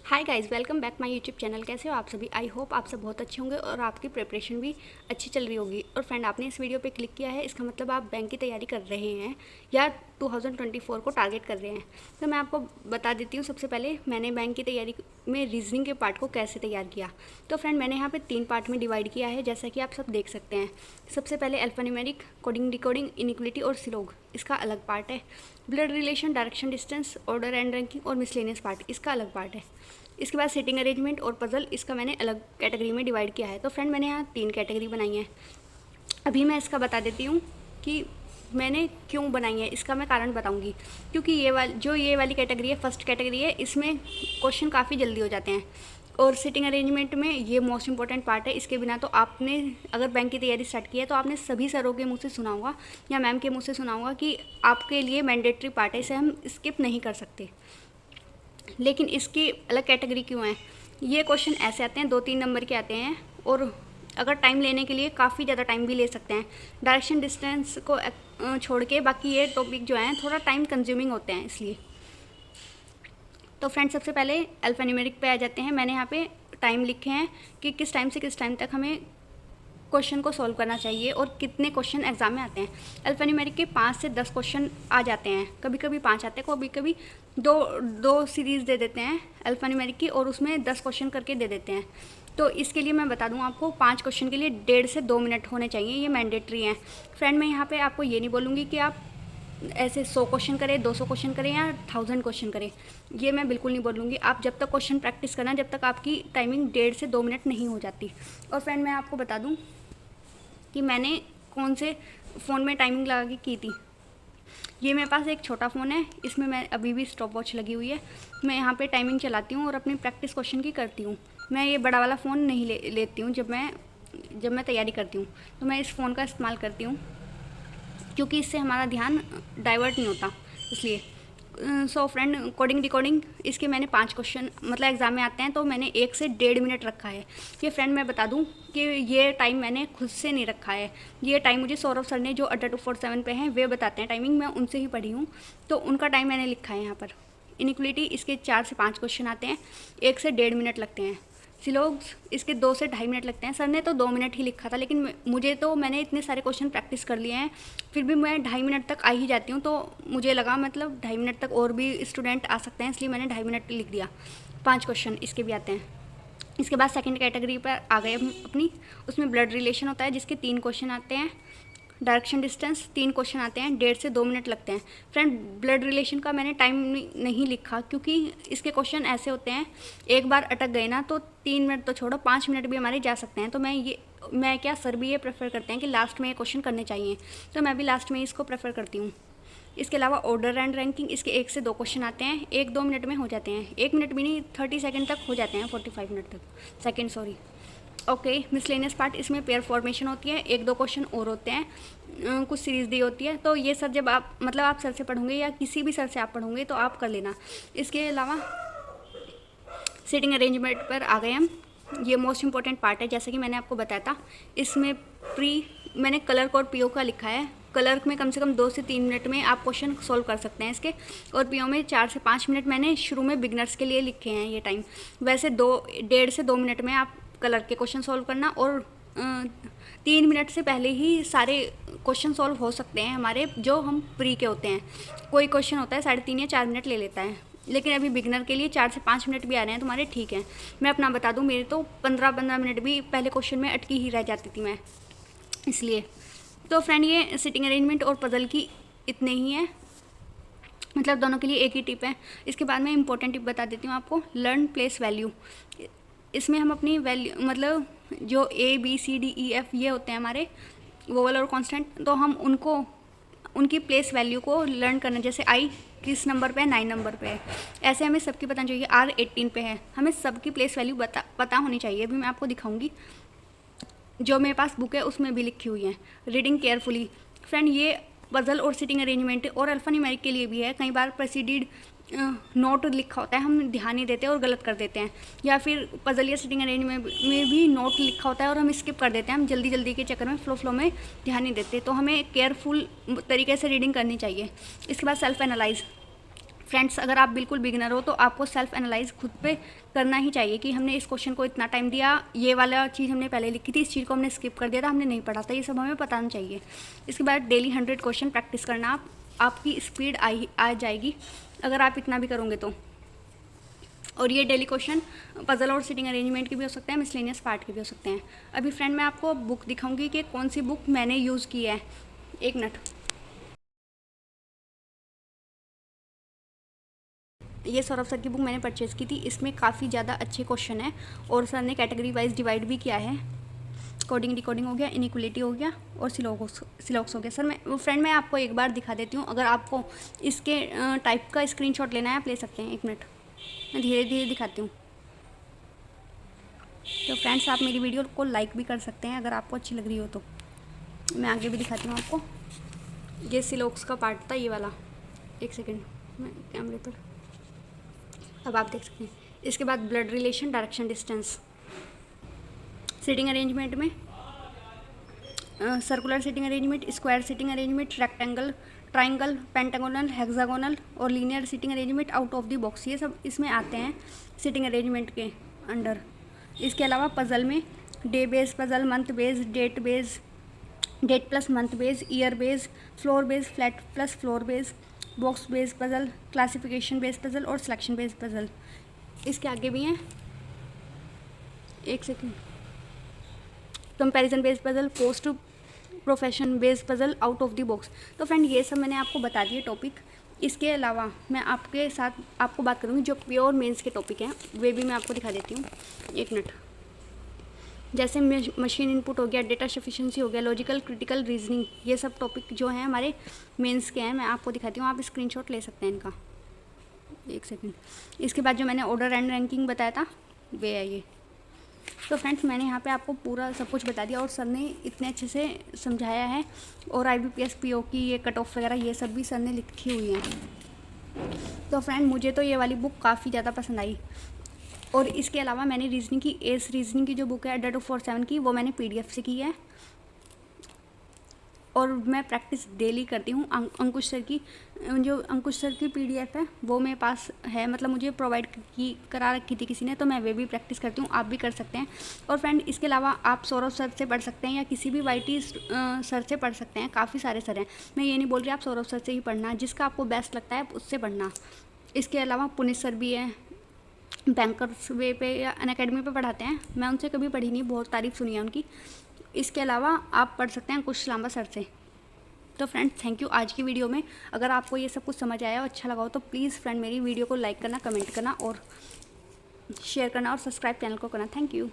Hi guys, welcome back my YouTube channel. कैसे हो आप सभी? आई होप आप सब बहुत अच्छे होंगे और आपकी प्रिपरेशन भी अच्छी चल रही होगी। और फ्रेंड, आपने इस वीडियो पे क्लिक किया है, इसका मतलब आप बैंक की तैयारी कर रहे हैं या 2024 को टारगेट कर रहे हैं। तो मैं आपको बता देती हूँ। सबसे पहले मैंने बैंक की तैयारी में रीजनिंग के पार्ट को कैसे तैयार किया। तो फ्रेंड, मैंने यहाँ पर 3 पार्ट में डिवाइड किया है, जैसा कि आप सब देख सकते हैं। सबसे पहले अल्फान्यूमेरिक, कोडिंग डिकोडिंग, इनिक्विलिटी और सिलोग, इसका अलग पार्ट है। Blood relation, direction distance, order and ranking और मिसलेनियस पार्ट, इसका अलग पार्ट है। इसके बाद सिटिंग अरेंजमेंट और पजल, इसका मैंने अलग कैटेगरी में डिवाइड किया है। तो फ्रेंड, मैंने यहाँ 3 कैटेगरी बनाई है। अभी मैं इसका बता देती हूँ कि मैंने क्यों बनाई है। इसका मैं कारण बताऊँगी, क्योंकि ये वाली कैटेगरी है, फर्स्ट कैटेगरी है, इसमें क्वेश्चन काफ़ी जल्दी हो जाते हैं। और सिटिंग अरेंजमेंट में ये मोस्ट इंपॉर्टेंट पार्ट है। इसके बिना तो आपने अगर बैंक की तैयारी स्टार्ट की है तो आपने सभी सरों के मुँह से सुना होगा या मैम के मुँह से सुना होगा कि आपके लिए मैंडेटरी पार्ट है, इसे हम स्किप नहीं कर सकते। लेकिन इसकी अलग कैटेगरी क्यों है? ये क्वेश्चन ऐसे आते हैं, 2-3 नंबर के आते हैं और अगर टाइम लेने के लिए काफ़ी ज़्यादा टाइम भी ले सकते हैं। डायरेक्शन डिस्टेंस को छोड़ के बाकी ये टॉपिक जो हैं थोड़ा टाइम कंज्यूमिंग होते हैं, इसलिए। तो फ्रेंड, सबसे पहले अल्फान्यूमेरिक पे आ जाते हैं। मैंने यहाँ पे टाइम लिखे हैं कि किस टाइम से किस टाइम तक हमें क्वेश्चन को सॉल्व करना चाहिए और कितने क्वेश्चन एग्जाम में आते हैं। अल्फान्यूमेरिक के 5 से 10 क्वेश्चन आ जाते हैं, कभी कभी 5 आते हैं, कभी कभी दो सीरीज़ दे देते हैं अल्फान्यूमेरिक की और उसमें 10 क्वेश्चन करके दे देते हैं। तो इसके लिए मैं बता दूं आपको, 5 क्वेश्चन के लिए 1.5 से 2 मिनट होने चाहिए, ये मैंडेटरी हैं। फ्रेंड, मैं यहाँ पे आपको ये नहीं बोलूँगी कि आप ऐसे 100 क्वेश्चन करें, 200 क्वेश्चन करें या 1000 क्वेश्चन करें, ये मैं बिल्कुल नहीं बोलूँगी। आप जब तक क्वेश्चन प्रैक्टिस करना, जब तक आपकी टाइमिंग 1.5 से 2 मिनट नहीं हो जाती। और फ्रेंड, मैं आपको बता दूँ कि मैंने कौन से फ़ोन में टाइमिंग लगा के की थी। ये मेरे पास एक छोटा फ़ोन है, इसमें मैं अभी भी स्टॉप वॉच लगी हुई है। मैं यहाँ पे टाइमिंग चलाती हूँ और अपनी प्रैक्टिस क्वेश्चन की करती हूँ। मैं ये बड़ा वाला फ़ोन नहीं लेती हूँ जब मैं तैयारी करती हूँ। तो मैं इस फ़ोन का इस्तेमाल करती हूँ क्योंकि इससे हमारा ध्यान डाइवर्ट नहीं होता, इसलिए। सो फ्रेंड, कोडिंग डिकोडिंग, इसके मैंने 5 क्वेश्चन मतलब एग्ज़ाम में आते हैं, तो मैंने 1 से 1.5 मिनट रखा है। ये फ्रेंड, मैं बता दूं कि ये टाइम मैंने खुद से नहीं रखा है। ये टाइम मुझे सौरभ सर ने, जो अड्डा 247 पे हैं, वे बताते हैं टाइमिंग, मैं उनसे ही पढ़ी हूँ, तो उनका टाइम मैंने लिखा है यहाँ पर। इनिक्विलिटी, इसके 4 से 5 क्वेश्चन आते हैं, 1 से 1.5 मिनट लगते हैं। सिलोग्स, इसके 2 से 2.5 मिनट लगते हैं। सर ने तो 2 मिनट ही लिखा था, लेकिन मैंने इतने सारे क्वेश्चन प्रैक्टिस कर लिए हैं, फिर भी मैं 2.5 मिनट तक आ ही जाती हूँ। तो मुझे लगा मतलब 2.5 मिनट तक और भी स्टूडेंट आ सकते हैं, इसलिए मैंने 2.5 मिनट लिख दिया। 5 क्वेश्चन इसके भी आते हैं। इसके बाद सेकंड कैटेगरी पर आ गए हम अपनी, उसमें ब्लड रिलेशन होता है, जिसके 3 क्वेश्चन आते हैं। डायरेक्शन डिस्टेंस 3 क्वेश्चन आते हैं, 1.5 से 2 मिनट लगते हैं। फ्रेंड, ब्लड रिलेशन का मैंने टाइम नहीं लिखा, क्योंकि इसके क्वेश्चन ऐसे होते हैं, एक बार अटक गए ना तो 3 मिनट तो छोड़ो, 5 मिनट भी हमारे जा सकते हैं। तो सर भी ये प्रेफर करते हैं कि लास्ट में ये क्वेश्चन करने चाहिए, तो मैं भी लास्ट में इसको प्रेफर करती हूँ। इसके अलावा ऑर्डर एंड रैंकिंग, इसके 1 से 2 क्वेश्चन आते हैं, 1-2 मिनट में हो जाते हैं। 1 मिनट भी नहीं, 30 सेकेंड तक हो जाते हैं, 45 मिनट तक, second sorry. Okay, miscellaneous part, इसमें पेयर फॉर्मेशन होती है, 1-2 क्वेश्चन और होते हैं, कुछ सीरीज़ दी होती है। तो ये सर जब आप सर से पढ़ोगे या किसी भी सर से आप पढ़ोगे तो आप कर लेना। इसके अलावा सीटिंग अरेंजमेंट पर आ गए हम। ये मोस्ट इंपॉर्टेंट पार्ट है, जैसे कि मैंने आपको बताया था। इसमें मैंने कलर और पीओ का लिखा है। कलर में कम से कम 2 से 3 मिनट में आप क्वेश्चन सॉल्व कर सकते हैं इसके, और पीओ में 4 से 5 मिनट मैंने शुरू में बिगनर्स के लिए लिखे हैं ये टाइम। वैसे 1.5 से 2 मिनट में आप कलर के क्वेश्चन सॉल्व करना, और 3 मिनट से पहले ही सारे क्वेश्चन सॉल्व हो सकते हैं हमारे, जो हम प्री के होते हैं। कोई क्वेश्चन होता है 3.5 या 4 मिनट ले लेता है, लेकिन अभी बिगनर के लिए 4 से 5 मिनट भी आ रहे हैं तुम्हारे, ठीक है। मैं अपना बता दूं, मेरे तो 15 मिनट भी पहले क्वेश्चन में अटकी ही रह जाती थी मैं, इसलिए। तो फ्रेंड, ये सिटिंग अरेंजमेंट और पजल की इतने ही हैं, मतलब दोनों के लिए एक ही टिप है। इसके बाद मैं इंपॉर्टेंट टिप बता देती हूँ आपको, लर्न प्लेस वैल्यू। इसमें हम अपनी वैल्यू, मतलब जो ABCDEF ये होते हैं हमारे वोवल और कॉन्स्टेंट, तो हम उनकी प्लेस वैल्यू को लर्न करना। जैसे I किस नंबर पे है, 9 नंबर पे है, ऐसे हमें सबकी पता चाहिए। R 18 पे है, हमें सबकी प्लेस वैल्यू पता होनी चाहिए। अभी मैं आपको दिखाऊंगी, जो मेरे पास बुक है उसमें भी लिखी हुई है। रीडिंग केयरफुली, फ्रेंड, ये पजल और सिटिंग अरेंजमेंट और अल्फान्यूमेरिक के लिए भी है। कई बार प्रेसिडेड नोट लिखा होता है, हम ध्यान नहीं देते और गलत कर देते हैं, या फिर पजल या सिटिंग अरेंजमेंट में भी नोट लिखा होता है और हम स्किप कर देते हैं, हम जल्दी के चक्कर में फ्लो में ध्यान नहीं देते। तो हमें केयरफुल तरीके से रीडिंग करनी चाहिए। इसके बाद सेल्फ एनालाइज, फ्रेंड्स, अगर आप बिल्कुल बिगिनर हो तो आपको सेल्फ एनालाइज खुद पे करना ही चाहिए कि हमने इस क्वेश्चन को इतना टाइम दिया, ये वाला चीज़ हमने पहले लिखी थी, इस चीज़ को हमने स्किप कर दिया था, हमने नहीं पढ़ा था, ये सब हमें बताना चाहिए। इसके बाद डेली 100 क्वेश्चन प्रैक्टिस करना, आपकी स्पीड आ जाएगी अगर आप इतना भी करोगे तो। और ये डेली क्वेश्चन पजल और सिटिंग अरेंजमेंट के भी हो सकते हैं, मिसलेनियस पार्ट के भी हो सकते हैं। अभी फ्रेंड मैं आपको बुक दिखाऊंगी कि कौन सी बुक मैंने यूज़ की है। एक मिनट, ये सौरभ सर की बुक मैंने परचेज़ की थी। इसमें काफ़ी ज़्यादा अच्छे क्वेश्चन हैं और सर ने कैटेगरी वाइज डिवाइड भी किया है। कोडिंग डिकोडिंग हो गया, इनइक्वलिटी हो गया और सिलॉक्स हो गया। सर मैं फ्रेंड मैं आपको एक बार दिखा देती हूँ, अगर आपको इसके टाइप का स्क्रीनशॉट लेना है आप ले सकते हैं। एक मिनट, मैं धीरे धीरे दिखाती हूँ। तो फ्रेंड्स आप मेरी वीडियो को लाइक भी कर सकते हैं अगर आपको अच्छी लग रही हो तो। मैं आगे भी दिखाती हूँ आपको। ये सिलॉक्स का पार्ट था ये वाला। एक सेकेंड, मैं कैमरे पर, अब आप देख सकते हैं। इसके बाद blood relation, direction, distance, seating arrangement में circular seating arrangement, square seating arrangement, rectangle, triangle, pentagonal, hexagonal और linear seating arrangement, out of the box, ये सब इसमें आते हैं सीटिंग अरेंजमेंट के अंडर। इसके अलावा पजल में day base puzzle, month base, date plus month base, year base, floor base, flat plus floor base, box base puzzle, classification base puzzle और सिलेक्शन बेस पजल। इसके आगे भी हैं, एक second, comparison based puzzle, post profession based puzzle, out of the box. तो friend ये सब मैंने आपको बता दिए टॉपिक। इसके अलावा मैं आपके साथ आपको बात करूँगी जो प्योर मेंस के टॉपिक हैं, वे भी मैं आपको दिखा देती हूँ। एक मिनट, जैसे मशीन इनपुट हो गया, डेटा सफिशिएंसी हो गया, लॉजिकल क्रिटिकल रीजनिंग, ये सब टॉपिक जो हैं हमारे मेंस के हैं, मैं आपको दिखाती हूँ, आप स्क्रीनशॉट ले सकते हैं इनका। एक सेकेंड, इसके बाद जो मैंने ऑर्डर एंड रैंकिंग बताया था वे है ये। तो फ्रेंड्स मैंने यहाँ पे आपको पूरा सब कुछ बता दिया और सर ने इतने अच्छे से समझाया है। और IBPS PO की ये कट ऑफ वगैरह ये सब भी सर ने लिखी हुई हैं। तो फ्रेंड मुझे तो ये वाली बुक काफ़ी ज़्यादा पसंद आई। और इसके अलावा मैंने रीजनिंग की, एस रीजनिंग की जो बुक है अड्डा 247 की, वो मैंने PDF से की है और मैं प्रैक्टिस डेली करती हूँ। अंकुश सर की जो अंकुश सर की PDF है वो मेरे पास है, मतलब मुझे प्रोवाइड करा रखी थी किसी ने, तो मैं वे भी प्रैक्टिस करती हूँ, आप भी कर सकते हैं। और फ्रेंड इसके अलावा आप सौरभ सर से पढ़ सकते हैं या किसी भी YT सर से पढ़ सकते हैं, काफ़ी सारे सर हैं। मैं ये नहीं बोल रही आप सौरभ सर से ही पढ़ना, जिसका आपको बेस्ट लगता है उससे पढ़ना। इसके अलावा पुनित सर भी हैं, बैंकर्स वे पे या अनअकैडमी पे पढ़ाते हैं, मैं उनसे कभी पढ़ी नहीं, बहुत तारीफ़ सुनी है उनकी। इसके अलावा आप पढ़ सकते हैं अंकुश लांबा सर से। तो फ्रेंड थैंक यू। आज की वीडियो में अगर आपको ये सब कुछ समझ आया और अच्छा लगा हो तो प्लीज़ फ्रेंड मेरी वीडियो को लाइक करना, कमेंट करना और शेयर करना और सब्सक्राइब चैनल को करना। Thank you.